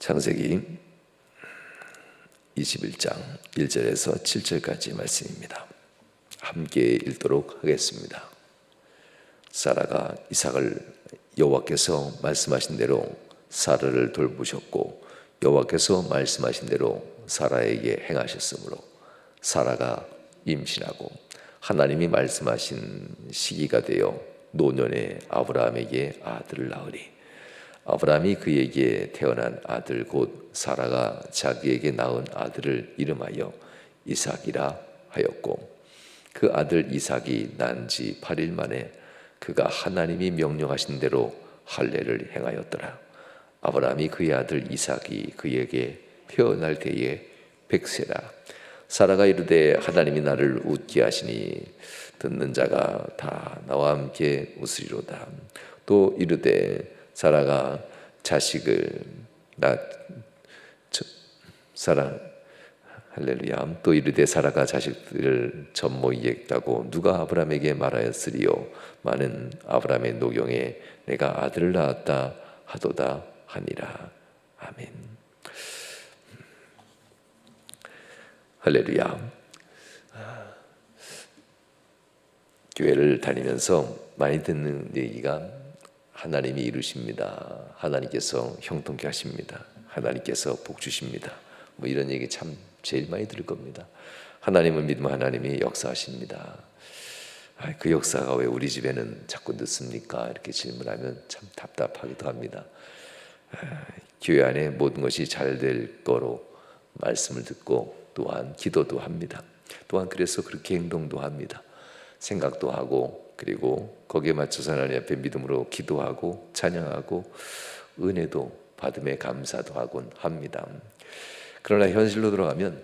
창세기 21장 1절에서 7절까지 말씀입니다. 함께 읽도록 하겠습니다. 사라가 이삭을 여호와께서 말씀하신 대로 사라를 돌보셨고 여호와께서 말씀하신 대로 사라에게 행하셨으므로 사라가 임신하고 하나님이 말씀하신 시기가 되어 노년에 아브라함에게 아들을 낳으니 아브라함이 그에게 태어난 아들 곧 사라가 자기에게 낳은 아들을 이름하여 이삭이라 하였고 그 아들 이삭이 난 지 8일 만에 그가 하나님이 명령하신 대로 할례를 행하였더라. 아브라함이 그의 아들 이삭이 그에게 태어날 때에 100세라. 사라가 이르되 하나님이 나를 웃게 하시니 듣는 자가 다 나와 함께 웃으리로다. 또 이르되 사라가 자식을 할렐루야. 또 이르되 사라가 자식들을 젖먹이겠다고 누가 아브라함에게 말하였으리요. 많은 아브라함의 노경에 내가 아들을 낳았다 하도다 하니라. 아멘. 할렐루야. 교회를 다니면서 많이 듣는 얘기가 하나님이 이루십니다. 하나님께서 형통케 하십니다. 하나님께서 복 주십니다. 뭐 이런 얘기 참 제일 많이 들을 겁니다. 하나님을 믿으면 하나님이 역사하십니다. 그 역사가 왜 우리 집에는 자꾸 늦습니까? 이렇게 질문하면 참 답답하기도 합니다. 교회 안에 모든 것이 잘 될 거로 말씀을 듣고 또한 기도도 합니다. 또한 그래서 그렇게 행동도 합니다. 생각도 하고 그리고 거기에 맞춰서 하나님 앞에 믿음으로 기도하고 찬양하고 은혜도 받음에 감사도 하곤 합니다. 그러나 현실로 들어가면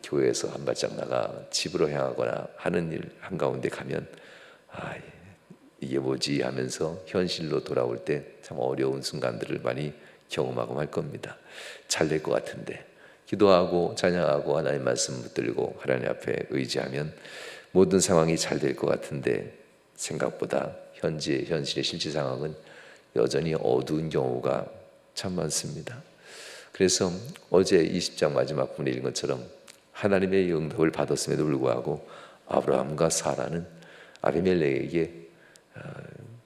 교회에서 한 발짝 나가 집으로 향하거나 하는 일 한가운데 가면 이게 뭐지 하면서 현실로 돌아올 때 참 어려운 순간들을 많이 경험하고 말 겁니다. 잘 될 것 같은데 기도하고 찬양하고 하나님 말씀 붙들고 하나님 앞에 의지하면 모든 상황이 잘 될 것 같은데 생각보다 현실의 실제 상황은 여전히 어두운 경우가 참 많습니다. 그래서 어제 20장 마지막 부분에 읽은 것처럼 하나님의 응답을 받았음에도 불구하고 아브라함과 사라는 아비멜렉에게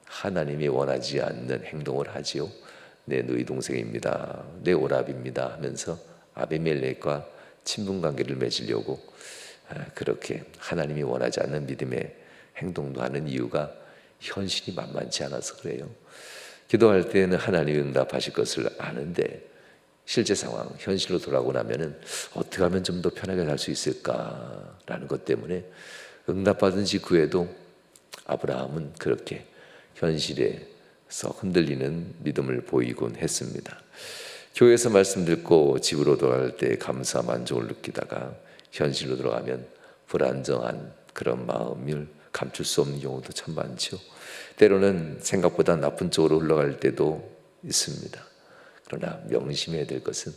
하나님이 원하지 않는 행동을 하지요. 내 너희 동생입니다. 내 오랍입니다 하면서 아비멜렉과 친분관계를 맺으려고 그렇게 하나님이 원하지 않는 믿음의 행동도 하는 이유가 현실이 만만치 않아서 그래요. 기도할 때는 하나님이 응답하실 것을 아는데 실제 상황, 현실로 돌아오고 나면은 어떻게 하면 좀 더 편하게 살 수 있을까라는 것 때문에 응답받은 직후에도 아브라함은 그렇게 현실에서 흔들리는 믿음을 보이곤 했습니다. 교회에서 말씀 듣고 집으로 돌아갈 때 감사 만족을 느끼다가 현실로 들어가면 불안정한 그런 마음을 감출 수 없는 경우도 참 많죠. 때로는 생각보다 나쁜 쪽으로 흘러갈 때도 있습니다. 그러나 명심해야 될 것은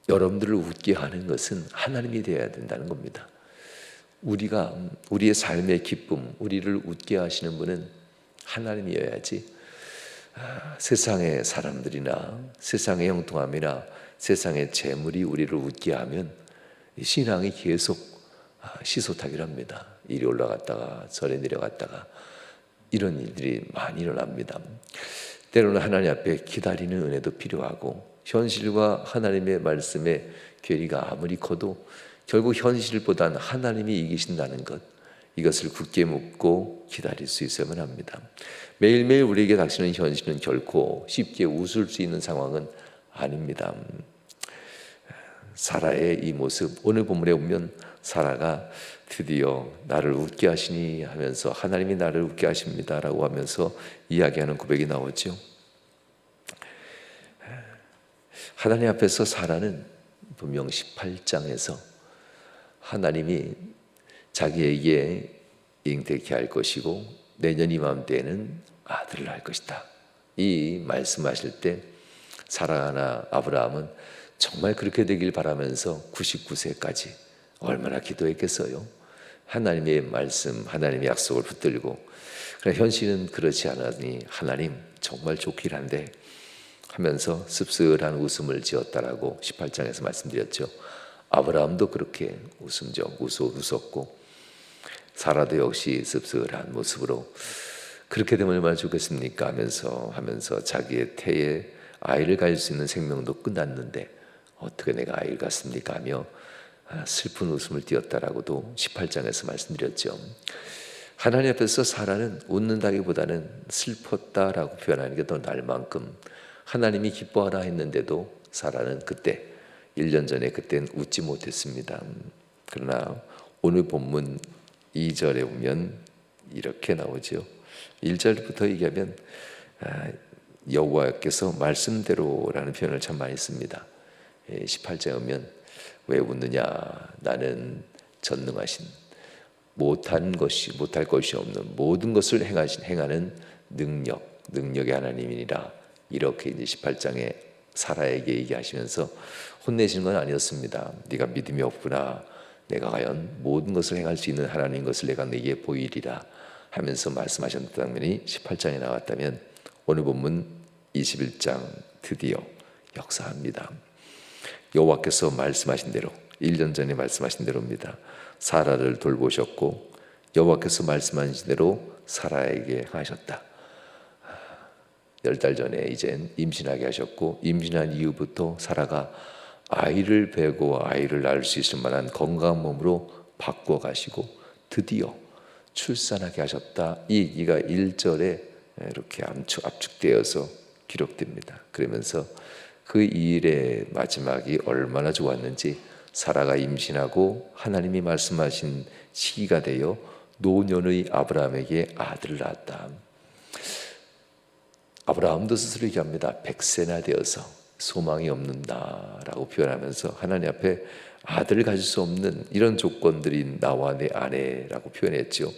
여러분들을 웃게 하는 것은 하나님이 되어야 된다는 겁니다. 우리의 삶의 기쁨, 우리를 웃게 하시는 분은 하나님이어야지 세상의 사람들이나 세상의 형통함이나 세상의 재물이 우리를 웃게 하면 신앙이 계속 시소타기를 합니다. 이리 올라갔다가 저리 내려갔다가 이런 일들이 많이 일어납니다. 때로는 하나님 앞에 기다리는 은혜도 필요하고 현실과 하나님의 말씀의 괴리가 아무리 커도 결국 현실보단 하나님이 이기신다는 것, 이것을 굳게 묻고 기다릴 수 있어야만 합니다. 매일매일 우리에게 닥치는 현실은 결코 쉽게 웃을 수 있는 상황은 아닙니다. 사라의 이 모습, 오늘 본문에 보면 사라가 드디어 나를 웃게 하시니 하면서 하나님이 나를 웃게 하십니다 라고 하면서 이야기하는 고백이 나오죠. 하나님 앞에서 사라는 분명 18장에서 하나님이 자기에게 잉태케 할 것이고 내년 이맘때에는 아들을 낳을 것이다, 이 말씀하실 때 사라나 아브라함은 정말 그렇게 되길 바라면서 99세까지 얼마나 기도했겠어요. 하나님의 말씀, 하나님의 약속을 붙들고. 그러나 현실은 그렇지 않으니 하나님 정말 좋긴 한데 하면서 씁쓸한 웃음을 지었다라고 18장에서 말씀드렸죠. 아브라함도 그렇게 웃었고 사라도 역시 씁쓸한 모습으로 그렇게 되면 얼마나 좋겠습니까 하면서 자기의 태에 아이를 가질 수 있는 생명도 끝났는데 어떻게 내가 아이를 갖습니까 하며 슬픈 웃음을 띄었다라고도 18장에서 말씀드렸죠. 하나님 앞에서 사라는 웃는다기보다는 슬펐다라고 표현하는 게 더 나을 만큼 하나님이 기뻐하라 했는데도 사라는 그때 1년 전에 그땐 웃지 못했습니다. 그러나 오늘 본문 2절에 보면 이렇게 나오죠. 1절부터 얘기하면 여호와께서 말씀대로라는 표현을 참 많이 씁니다. 18절에 오면 왜 웃느냐 나는 전능하신 못할 것이 없는 모든 것을 행하는 능력의 하나님이니라. 이렇게 이제 18장에 사라에게 얘기하시면서 혼내시는 건 아니었습니다. 네가 믿음이 없구나. 내가 과연 모든 것을 행할 수 있는 하나님인 것을 내가 네게 보이리라 하면서 말씀하셨다면 18장에 나왔다면 오늘 본문 21장 드디어 역사합니다. 여호와께서 말씀하신 대로 1년 전에 말씀하신 대로입니다. 사라를 돌보셨고 여호와께서 말씀하신 대로 사라에게 하셨다. 10달 전에 이젠 임신하게 하셨고 임신한 이후부터 사라가 아이를 베고 아이를 낳을 수 있을 만한 건강한 몸으로 바꿔가시고 드디어 출산하게 하셨다. 이 얘기가 1절에 이렇게 압축되어서 기록됩니다. 그러면서 그 일의 마지막이 얼마나 좋았는지 사라가 임신하고 하나님이 말씀하신 시기가 되어 노년의 아브라함에게 아들을 낳았다. 아브라함도 스스로 얘기합니다. 100세나 되어서 소망이 없는다라고 표현하면서 하나님 앞에 아들을 가질 수 없는 이런 조건들이 나와 내 아내라고 표현했죠.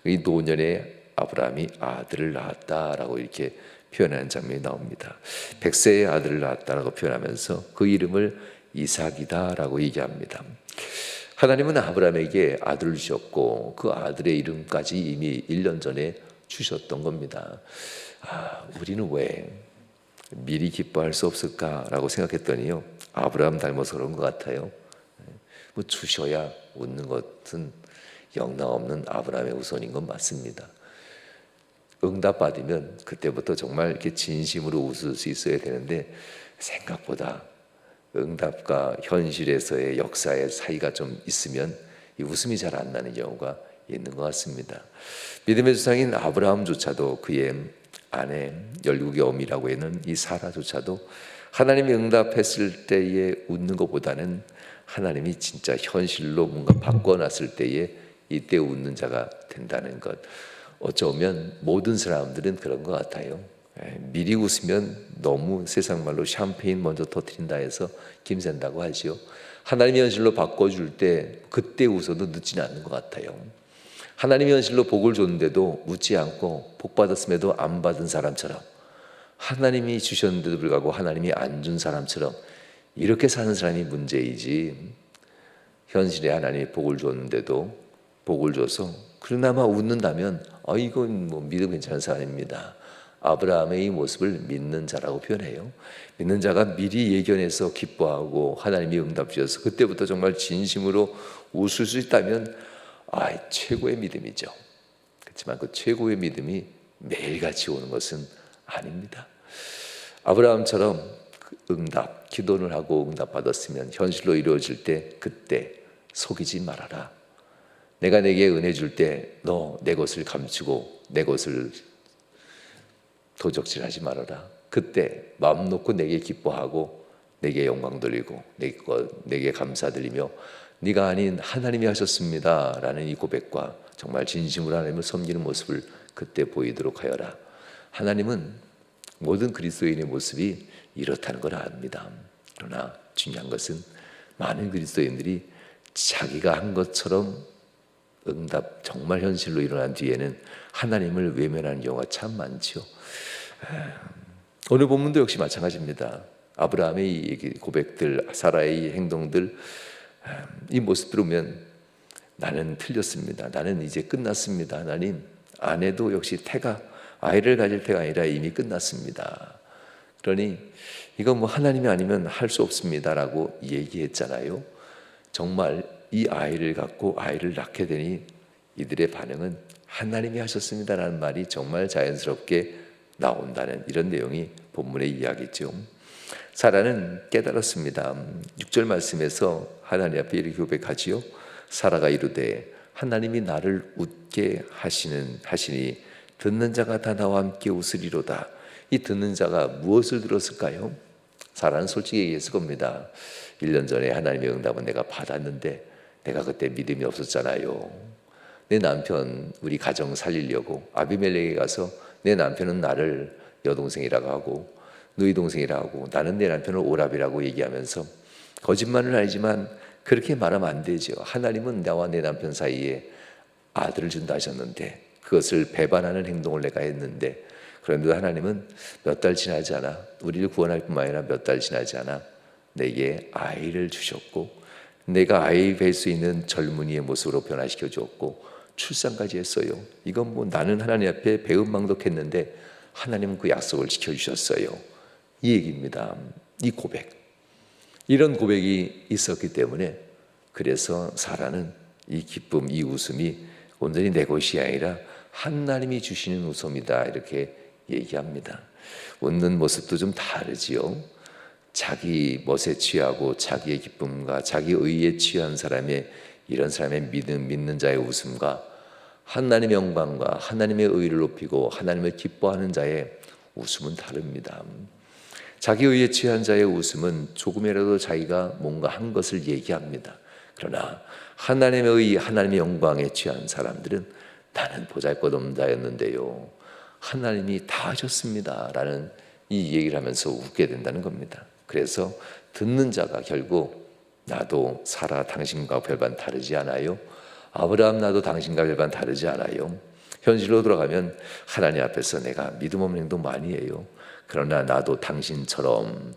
이 노년에 아브라함이 아들을 낳았다라고 이렇게 표현하는 장면이 나옵니다. 100세의 아들을 낳았다라고 표현하면서 그 이름을 이삭이다라고 얘기합니다. 하나님은 아브라함에게 아들을 주셨고 그 아들의 이름까지 이미 1년 전에 주셨던 겁니다. 우리는 왜 미리 기뻐할 수 없을까라고 생각했더니요, 아브라함 닮아서 그런 것 같아요. 뭐 주셔야 웃는 것은 영락없는 아브라함의 우선인 건 맞습니다. 응답 받으면 그때부터 정말 이렇게 진심으로 웃을 수 있어야 되는데 생각보다 응답과 현실에서의 역사의 사이가 좀 있으면 이 웃음이 잘 안 나는 경우가 있는 것 같습니다. 믿음의 조상인 아브라함조차도 그의 아내 열국의 어미라고 하는 이 사라조차도 하나님이 응답했을 때에 웃는 것보다는 하나님이 진짜 현실로 뭔가 바꿔놨을 때에 이때 웃는 자가 된다는 것, 어쩌면 모든 사람들은 그런 것 같아요. 미리 웃으면 너무 세상 말로 샴페인 먼저 터뜨린다 해서 김샌다고 하지요. 하나님의 현실로 바꿔줄 때 그때 웃어도 늦지는 않는 것 같아요. 하나님의 현실로 복을 줬는데도 웃지 않고 복 받았음에도 안 받은 사람처럼, 하나님이 주셨는데도 불구하고 하나님이 안 준 사람처럼 이렇게 사는 사람이 문제이지, 현실에 하나님이 복을 줬는데도 복을 줘서 그나마 웃는다면 이건 뭐 믿음 괜찮은 사람입니다. 아브라함의 이 모습을 믿는 자라고 표현해요. 믿는 자가 미리 예견해서 기뻐하고 하나님이 응답 주셔서 그때부터 정말 진심으로 웃을 수 있다면 최고의 믿음이죠. 그렇지만 그 최고의 믿음이 매일같이 오는 것은 아닙니다. 아브라함처럼 응답, 기도를 하고 응답 받았으면 현실로 이루어질 때 그때 속이지 말아라. 내가 내게 은혜 줄 때 너 내 것을 감추고 내 것을 도적질하지 말아라. 그때 마음 놓고 내게 기뻐하고 내게 영광 돌리고 내게 감사드리며 네가 아닌 하나님이 하셨습니다 라는 이 고백과 정말 진심으로 하나님을 섬기는 모습을 그때 보이도록 하여라. 하나님은 모든 그리스도인의 모습이 이렇다는 걸 압니다. 그러나 중요한 것은 많은 그리스도인들이 자기가 한 것처럼 응답 정말 현실로 일어난 뒤에는 하나님을 외면하는 경우가 참 많죠. 오늘 본문도 역시 마찬가지입니다. 아브라함의 이 고백들, 사라의 행동들, 이 모습 들으면 나는 틀렸습니다. 나는 이제 끝났습니다. 하나님, 아내도 역시 아이를 가질 때가 아니라 이미 끝났습니다. 그러니 이건 뭐 하나님이 아니면 할 수 없습니다라고 얘기했잖아요. 정말 이 아이를 갖고 아이를 낳게 되니 이들의 반응은 하나님이 하셨습니다라는 말이 정말 자연스럽게 나온다는 이런 내용이 본문의 이야기죠. 사라는 깨달았습니다. 6절 말씀에서 하나님 앞에 이렇게 고백하지요. 사라가 이르되 하나님이 나를 웃게 하시니 듣는 자가 다 나와 함께 웃으리로다. 이 듣는 자가 무엇을 들었을까요? 사라는 솔직히 얘기했을 겁니다. 1년 전에 하나님의 응답은 내가 받았는데 내가 그때 믿음이 없었잖아요. 내 남편 우리 가정 살리려고 아비멜렉에 가서 내 남편은 나를 여동생이라고 하고 너희 동생이라고 하고 나는 내 남편을 오랍이라고 얘기하면서 거짓말은 아니지만 그렇게 말하면 안 되죠. 하나님은 나와 내 남편 사이에 아들을 준다 하셨는데 그것을 배반하는 행동을 내가 했는데 그런데 하나님은 몇 달 지나지 않아 우리를 구원할 뿐만 아니라 몇 달 지나지 않아 내게 아이를 주셨고 내가 아이 뵐 수 있는 젊은이의 모습으로 변화시켜 주었고 출산까지 했어요. 이건 뭐 나는 하나님 앞에 배은망덕했는데 하나님은 그 약속을 지켜주셨어요. 이 얘기입니다. 이 고백, 이런 고백이 있었기 때문에 그래서 사라는 이 기쁨, 이 웃음이 온전히 내 것이 아니라 하나님이 주시는 웃음이다 이렇게 얘기합니다. 웃는 모습도 좀 다르지요. 자기 멋에 취하고 자기의 기쁨과 자기 의에 취한 사람의 이런 사람의 믿는 자의 웃음과 하나님의 영광과 하나님의 의를 높이고 하나님을 기뻐하는 자의 웃음은 다릅니다. 자기 의에 취한 자의 웃음은 조금이라도 자기가 뭔가 한 것을 얘기합니다. 그러나 하나님의 의, 하나님의 영광에 취한 사람들은 나는 보잘것없는 자였는데요, 하나님이 다 하셨습니다 라는 이 얘기를 하면서 웃게 된다는 겁니다. 그래서 듣는 자가 결국 나도 사라 당신과 별반 다르지 않아요. 아브라함 나도 당신과 별반 다르지 않아요. 현실로 돌아가면 하나님 앞에서 내가 믿음 없는 행동 많이 해요. 그러나 나도 당신처럼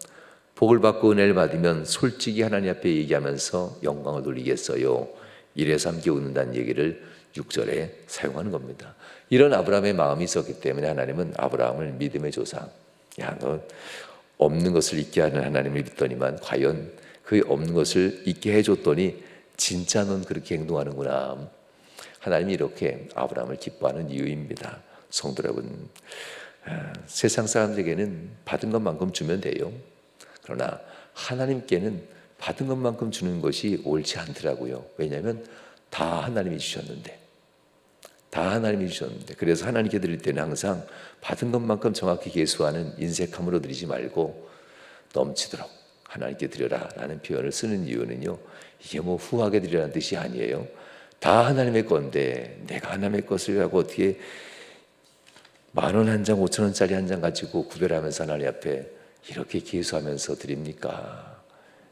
복을 받고 은혜를 받으면 솔직히 하나님 앞에 얘기하면서 영광을 돌리겠어요. 이래서 함께 웃는다는 얘기를 6절에 사용하는 겁니다. 이런 아브라함의 마음이 있었기 때문에 하나님은 아브라함을 믿음의 조상, 야, 너 없는 것을 있게 하는 하나님을 믿더니만 과연 그 없는 것을 있게 해줬더니 진짜 넌 그렇게 행동하는구나. 하나님이 이렇게 아브라함을 기뻐하는 이유입니다. 성도 여러분, 세상 사람들에게는 받은 것만큼 주면 돼요. 그러나 하나님께는 받은 것만큼 주는 것이 옳지 않더라고요. 왜냐하면 다 하나님이 주셨는데, 그래서 하나님께 드릴 때는 항상 받은 것만큼 정확히 계수하는 인색함으로 드리지 말고 넘치도록 하나님께 드려라 라는 표현을 쓰는 이유는요, 이게 뭐 후하게 드리라는 뜻이 아니에요. 다 하나님의 건데 내가 하나님의 것을 하고 어떻게 10,000원 한 장, 5,000원짜리 한 장 가지고 구별하면서 하나님 앞에 이렇게 계수하면서 드립니까?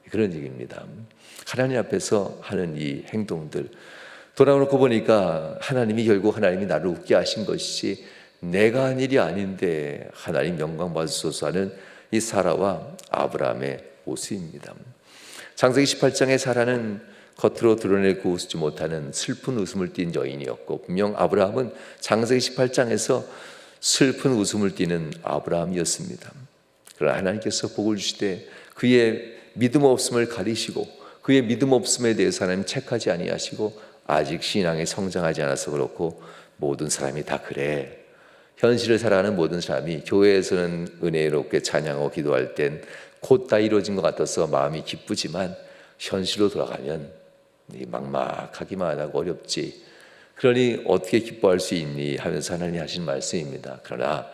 그런 얘기입니다. 하나님 앞에서 하는 이 행동들, 돌아놓고 보니까 하나님이 결국 하나님이 나를 웃게 하신 것이 내가 한 일이 아닌데 하나님 영광 받으소서 하는 이 사라와 아브라함의 모습입니다. 창세기 18장의 사라는 겉으로 드러내고 웃지 못하는 슬픈 웃음을 띤 여인이었고, 분명 아브라함은 창세기 18장에서 슬픈 웃음을 띠는 아브라함이었습니다. 그러나 하나님께서 복을 주시되 그의 믿음 없음을 가리시고 그의 믿음 없음에 대해서 하나님 책하지 아니하시고 아직 신앙이 성장하지 않아서 그렇고, 모든 사람이 다 그래. 현실을 살아가는 모든 사람이 교회에서는 은혜롭게 찬양하고 기도할 땐 곧 다 이루어진 것 같아서 마음이 기쁘지만 현실로 돌아가면 막막하기만 하고 어렵지. 그러니 어떻게 기뻐할 수 있니 하면서 하나님이 하신 말씀입니다. 그러나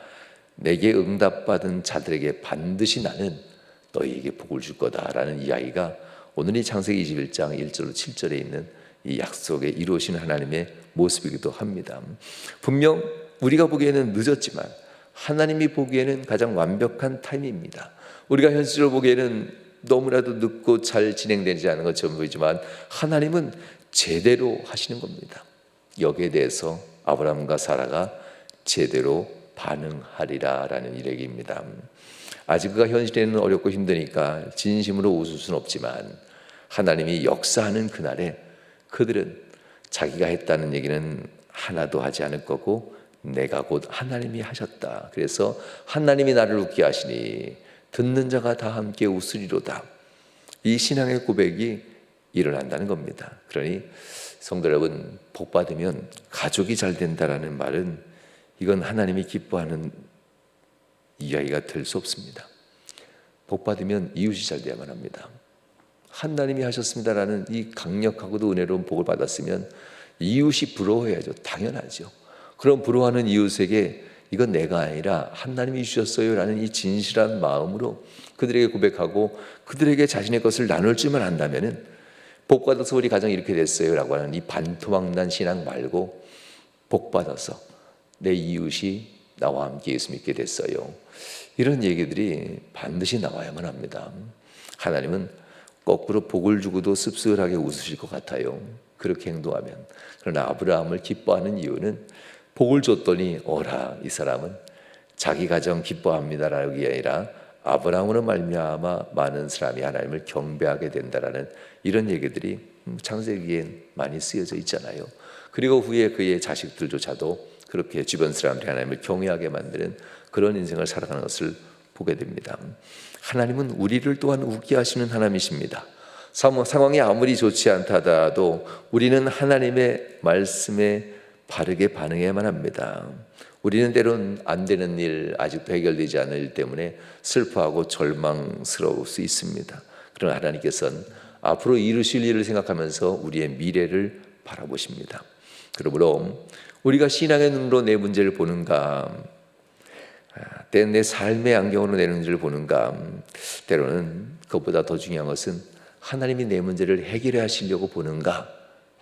내게 응답받은 자들에게 반드시 나는 너희에게 복을 줄 거다라는 이야기가 오늘 이 창세기 21장 1절로 7절에 있는 이 약속에 이루어지는 하나님의 모습이기도 합니다. 분명 우리가 보기에는 늦었지만 하나님이 보기에는 가장 완벽한 타임입니다. 우리가 현실로 보기에는 너무나도 늦고 잘 진행되지 않은 것처럼 보이지만 하나님은 제대로 하시는 겁니다. 여기에 대해서 아브라함과 사라가 제대로 반응하리라 라는 이야기입니다. 아직 그가 현실에는 어렵고 힘드니까 진심으로 웃을 수는 없지만 하나님이 역사하는 그날에 그들은 자기가 했다는 얘기는 하나도 하지 않을 거고 내가 곧 하나님이 하셨다. 그래서 하나님이 나를 웃게 하시니 듣는 자가 다 함께 웃으리로다. 이 신앙의 고백이 일어난다는 겁니다. 그러니 성도 여러분, 복 받으면 가족이 잘 된다라는 말은 이건 하나님이 기뻐하는 이야기가 될 수 없습니다. 복 받으면 이웃이 잘 돼야만 합니다. 하나님이 하셨습니다라는 이 강력하고도 은혜로운 복을 받았으면 이웃이 부러워해야죠. 당연하죠. 그럼 부러워하는 이웃에게 이건 내가 아니라 하나님이 주셨어요 라는 이 진실한 마음으로 그들에게 고백하고 그들에게 자신의 것을 나눌 줄만 안다면 복 받아서 우리 가정이 이렇게 됐어요 라고 하는 이 반토막난 신앙 말고 복 받아서 내 이웃이 나와 함께 예수 믿게 됐어요. 이런 얘기들이 반드시 나와야만 합니다. 하나님은 거꾸로 복을 주고도 씁쓸하게 웃으실 것 같아요. 그렇게 행동하면. 그러나 아브라함을 기뻐하는 이유는 복을 줬더니 어라 이 사람은 자기 가정 기뻐합니다라는 게 아니라 아브라함으로 말미암아 많은 사람이 하나님을 경배하게 된다라는 이런 얘기들이 창세기엔 많이 쓰여져 있잖아요. 그리고 후에 그의 자식들조차도 그렇게 주변 사람들이 하나님을 경외하게 만드는 그런 인생을 살아가는 것을 보게 됩니다. 하나님은 우리를 또한 웃게 하시는 하나님이십니다. 상황이 아무리 좋지 않다 하더라도 우리는 하나님의 말씀에 바르게 반응해야만 합니다. 우리는 때론 안 되는 일, 아직도 해결되지 않은 일 때문에 슬퍼하고 절망스러울 수 있습니다. 그러나 하나님께서는 앞으로 이루실 일을 생각하면서 우리의 미래를 바라보십니다. 그러므로 우리가 신앙의 눈으로 내 문제를 보는가, 때는 내 삶의 안경으로 내 문제를 보는가, 때로는 그것보다 더 중요한 것은 하나님이 내 문제를 해결해 하시려고 보는가,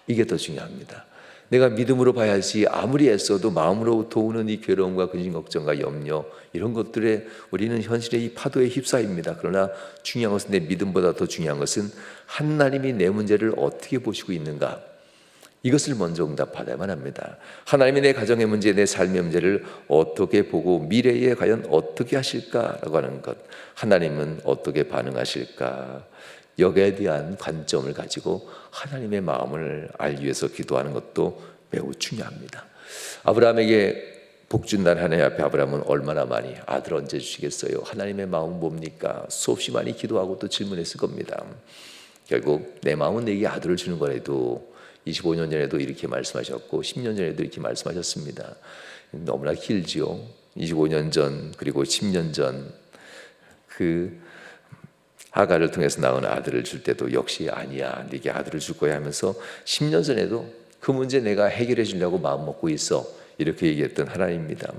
이게 더 중요합니다. 내가 믿음으로 봐야지 아무리 애써도 마음으로부터 오는 이 괴로움과 근심, 걱정과 염려 이런 것들에 우리는 현실의 이 파도에 휩싸입니다. 그러나 중요한 것은 내 믿음보다 더 중요한 것은 하나님이 내 문제를 어떻게 보시고 있는가, 이것을 먼저 응답받아야만 합니다. 하나님이 내 가정의 문제, 내 삶의 문제를 어떻게 보고 미래에 과연 어떻게 하실까라고 하는 것, 하나님은 어떻게 반응하실까, 여기에 대한 관점을 가지고 하나님의 마음을 알기 위해서 기도하는 것도 매우 중요합니다. 아브라함에게 복 준다는 하나님 앞에 아브라함은 얼마나 많이 아들 언제 주시겠어요? 하나님의 마음은 뭡니까? 수없이 많이 기도하고 또 질문했을 겁니다. 결국 내 마음은 내게 아들을 주는 거라도 25년 전에도 이렇게 말씀하셨고 10년 전에도 이렇게 말씀하셨습니다. 너무나 길지요. 25년 전 그리고 10년 전 그 하갈을 통해서 낳은 아들을 줄 때도 역시 아니야, 네게 아들을 줄 거야 하면서 10년 전에도 그 문제 내가 해결해 주려고 마음 먹고 있어, 이렇게 얘기했던 하나님입니다.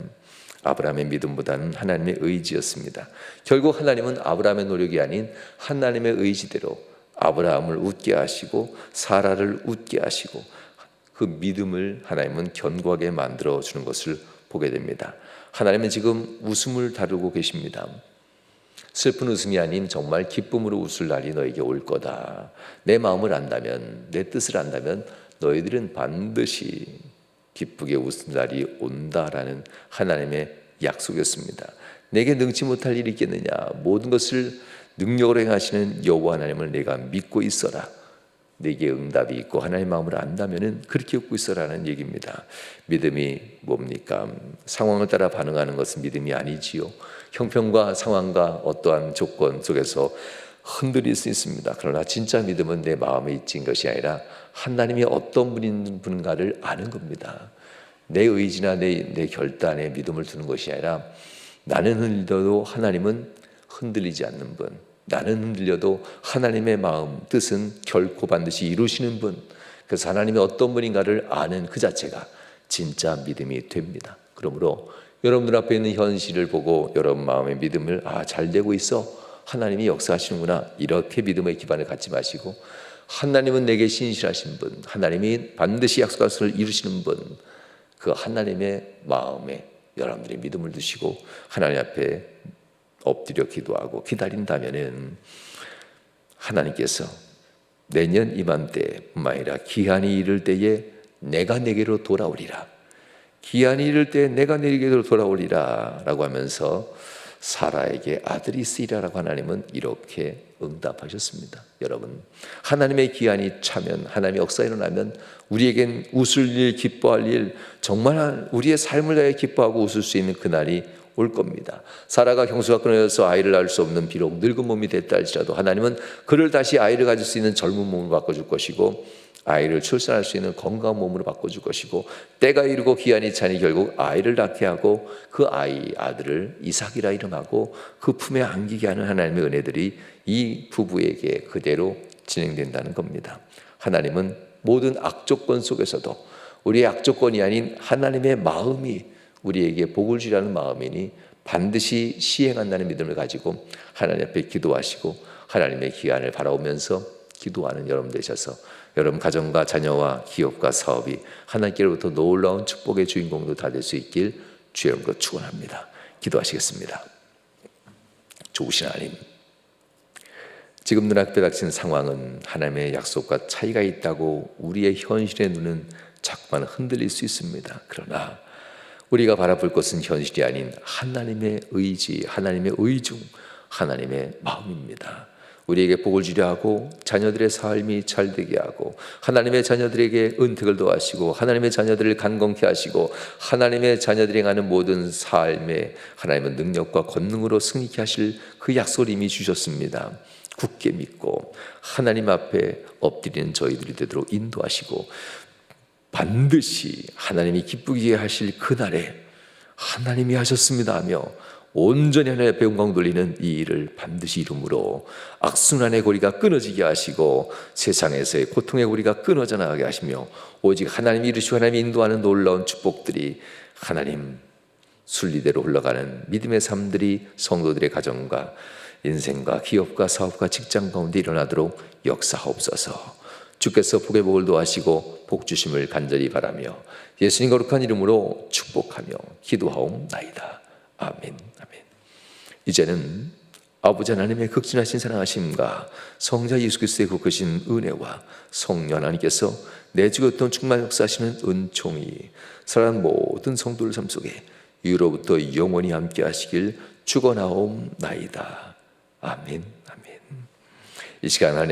아브라함의 믿음보다는 하나님의 의지였습니다. 결국 하나님은 아브라함의 노력이 아닌 하나님의 의지대로 아브라함을 웃게 하시고 사라를 웃게 하시고 그 믿음을 하나님은 견고하게 만들어 주는 것을 보게 됩니다. 하나님은 지금 웃음을 다루고 계십니다. 슬픈 웃음이 아닌 정말 기쁨으로 웃을 날이 너에게 올 거다. 내 마음을 안다면, 내 뜻을 안다면 너희들은 반드시 기쁘게 웃을 날이 온다라는 하나님의 약속이었습니다. 내게 능치 못할 일이 있겠느냐? 모든 것을 능력으로 행하시는 여호와 하나님을 내가 믿고 있어라. 내게 응답이 있고 하나님의 마음을 안다면은 그렇게 웃고 있어라는 얘기입니다. 믿음이 뭡니까? 상황을 따라 반응하는 것은 믿음이 아니지요. 형편과 상황과 어떠한 조건 속에서 흔들릴 수 있습니다. 그러나 진짜 믿음은 내 마음에 있진 것이 아니라 하나님이 어떤 분인가를 아는 겁니다. 내 의지나 내 결단에 믿음을 두는 것이 아니라 나는 흔들려도 하나님은 흔들리지 않는 분, 나는 흔들려도 하나님의 마음, 뜻은 결코 반드시 이루시는 분, 그래서 하나님이 어떤 분인가를 아는 그 자체가 진짜 믿음이 됩니다. 그러므로 여러분 눈앞에 있는 현실을 보고 여러분 마음의 믿음을 잘 되고 있어, 하나님이 역사하시는구나, 이렇게 믿음의 기반을 갖지 마시고 하나님은 내게 신실하신 분, 하나님이 반드시 약속한 것을 이루시는 분, 그 하나님의 마음에 여러분들이 믿음을 두시고 하나님 앞에 엎드려 기도하고 기다린다면은 하나님께서 내년 이맘때뿐만 아니라 기한이 이를 때에 내가 내게로 돌아오리라, 기한이 이를 때 내가 내게로 돌아오리라 라고 하면서 사라에게 아들이 있으리라라고 하나님은 이렇게 응답하셨습니다. 여러분, 하나님의 기한이 차면, 하나님의 역사가 일어나면 우리에겐 웃을 일, 기뻐할 일, 정말 우리의 삶을 다해 기뻐하고 웃을 수 있는 그날이 올 겁니다. 사라가 경수가 끊어져서 아이를 낳을 수 없는 비록 늙은 몸이 됐다 할지라도 하나님은 그를 다시 아이를 가질 수 있는 젊은 몸으로 바꿔줄 것이고 아이를 출산할 수 있는 건강한 몸으로 바꿔줄 것이고 때가 이르고 기한이 차니 결국 아이를 낳게 하고 그 아들을 이삭이라 이름하고 그 품에 안기게 하는 하나님의 은혜들이 이 부부에게 그대로 진행된다는 겁니다. 하나님은 모든 악조건 속에서도 우리의 악조건이 아닌 하나님의 마음이 우리에게 복을 주라는 마음이니 반드시 시행한다는 믿음을 가지고 하나님 앞에 기도하시고 하나님의 기한을 바라보면서 기도하는 여러분 되셔서 여러분 가정과 자녀와 기업과 사업이 하나님께로부터 놀라운 축복의 주인공도 다 될 수 있길 주의 이름으로 축원합니다. 기도하시겠습니다. 좋으신 하나님, 지금 눈앞에 닥친 상황은 하나님의 약속과 차이가 있다고 우리의 현실의 눈은 자꾸만 흔들릴 수 있습니다. 그러나 우리가 바라볼 것은 현실이 아닌 하나님의 의지, 하나님의 의중, 하나님의 마음입니다. 우리에게 복을 주려 하고 자녀들의 삶이 잘되게 하고 하나님의 자녀들에게 은택을 더하시고 하나님의 자녀들을 강건케 하시고 하나님의 자녀들이 행하는 모든 삶에 하나님의 능력과 권능으로 승리케 하실 그 약속을 이미 주셨습니다. 굳게 믿고 하나님 앞에 엎드리는 저희들이 되도록 인도하시고 반드시 하나님이 기쁘게 하실 그날에 하나님이 하셨습니다 하며 온전히 하나님 앞에 영광 돌리는 이 일을 반드시 이루므로 악순환의 고리가 끊어지게 하시고 세상에서의 고통의 고리가 끊어져 나가게 하시며 오직 하나님이 이루시고 하나님이 인도하는 놀라운 축복들이 하나님 순리대로 흘러가는 믿음의 삶들이 성도들의 가정과 인생과 기업과 사업과 직장 가운데 일어나도록 역사하옵소서. 주께서 복의 복을 도하시고 복 주심을 간절히 바라며 예수님 거룩한 이름으로 축복하며 기도하옵나이다. 아멘. 아멘. 이제는 아버지 하나님의 극진하신 사랑하심과 성자 예수 그리스도의 거룩하신 은혜와 성령 하나님께서 내주었던 충만 역사하시는 은총이 사랑하는 모든 성도들 삶 속에 이후로부터 영원히 함께 하시길 축원하옵나이다. 아멘. 아멘. 이 시간 하나님